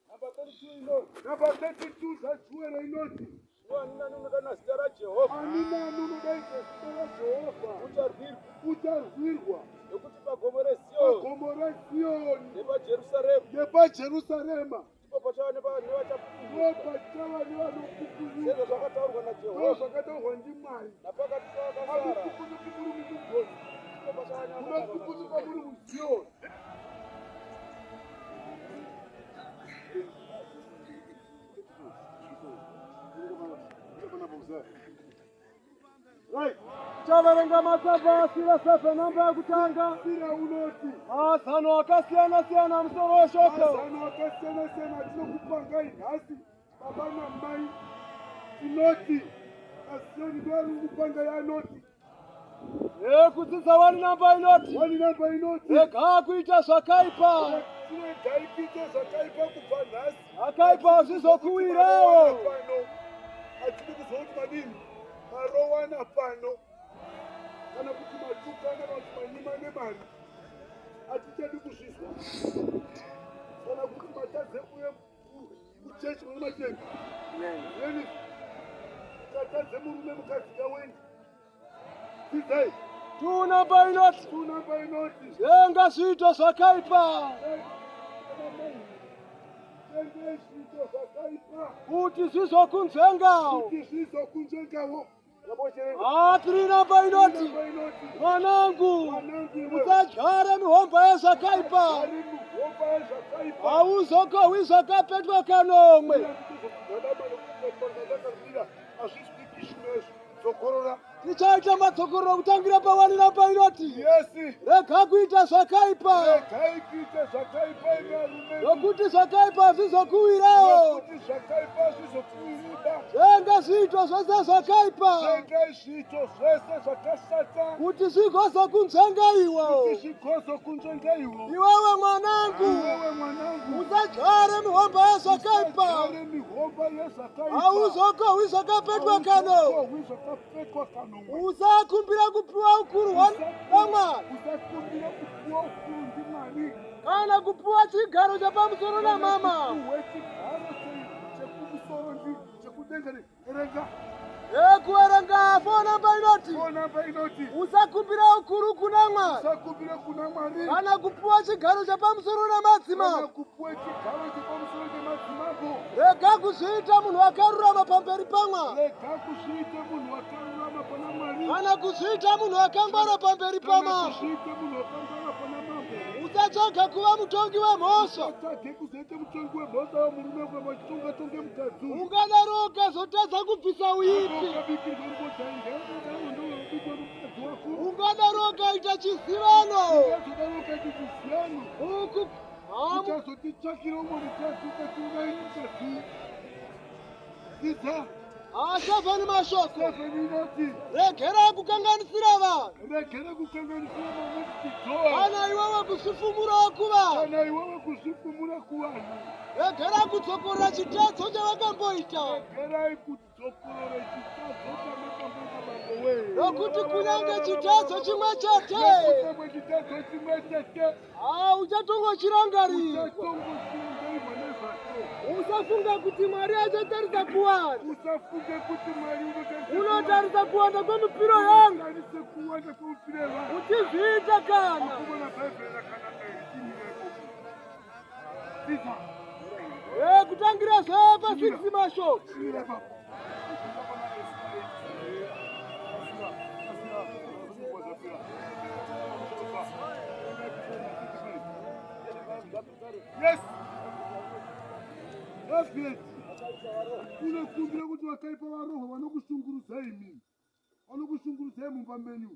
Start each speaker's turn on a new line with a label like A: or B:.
A: Number 32 inoti. Number 32 zvachiwera inoti. Wanina nunokana zita raJehovha. Anina nunodaidza zita raJehovha. Ucharwirwa. Nokuti pagomo reZioni. NepaJerusarema. Ndipo pachava nevanopukuruka. Sezvo zvakataurwa naJehovha. Zvakataurwa ndiMwari. Napakati pavakasara. Hakupukuruka muri mugoni. Munopukuruka muri muZioni. Right. Chavarenga masava sira sasa namba ya kutanga sira unoti. Asano akasiana siana msoro shoko. Asano akasiana siana tinokupanga inhasi baba na mai inoti. Asioni ndwari kupanga ya noti. Kudzidza wani namba inoti. Wani namba inoti. Rega kuita zvakaipa. Rega kuita zvakaipa kubva nhasi. Akaipa zvizokuwirawo. Atidi kuzoti madini. Marowana pano. Kana kuti matukana kuti manyima nemari. Atichadi kuzvizwa. Kana kuti matadze kuye kuchechi mumatenga. Neni. Tatadze murume mukadzi kaweni. Sizai. Tunamba inoti. Zenga zvito zvakaipa. Kuti zvizokunzengawo. Tiri namba inoti. Mwanangu, usadyara mihomba yezvakaipa. Hauzokohwi zvakapetwa kanomwe. Tichaita madzokororo kutangira pawani namba inoti. Rega kuita zvakaipa. Nokuti zvakaipa zvizokuwirawo. Zenga zvito zvose zvakaipa. Kuti zvigozokunzenga iwo. Iwewe mwanangu, usadyare mihomba yezvakaipa. Hauzokohwi zvakapetwa kano. Usakumbira kupiwa ukuru hwaMwari. Kana kupiwa chigaro chapamusoro namama. Kuerenga fo namba inoti. Usakumbira ukuru kuna Mwari. Kana kupiwa chigaro chapamusoro namadzimambo. Rega kuzviita munhu akarurama pamberi paMwari. Kana kuzviita munhu akangwara pamberi paMwari. Usatsvaga kuva mutongi wemhosva. Ungadaro ukazotadza kubvisa uipi. Ungadaro ukaita chizivano. Savani mashoko. Regera kukanganisira vanhu. Kana iwewe kuzvifumurawo kuvanhu. Regera kudzokorera chitedzo chavakamboita. Nokuti kunyange chitedzo chimwe chete. Uchatongochirangarirwa. Usafunga kuti Mwari achatarisa kuwanda. Unotarisa kuwanda kwemipiro yangu. Uchizviita kana. Kutangira zvapa 6 mashoko. Yes. Yes. Unokumbira kuti vakaipa varoho vanokushungurudzai mimi. Vanokushungurudzai mumba menyu.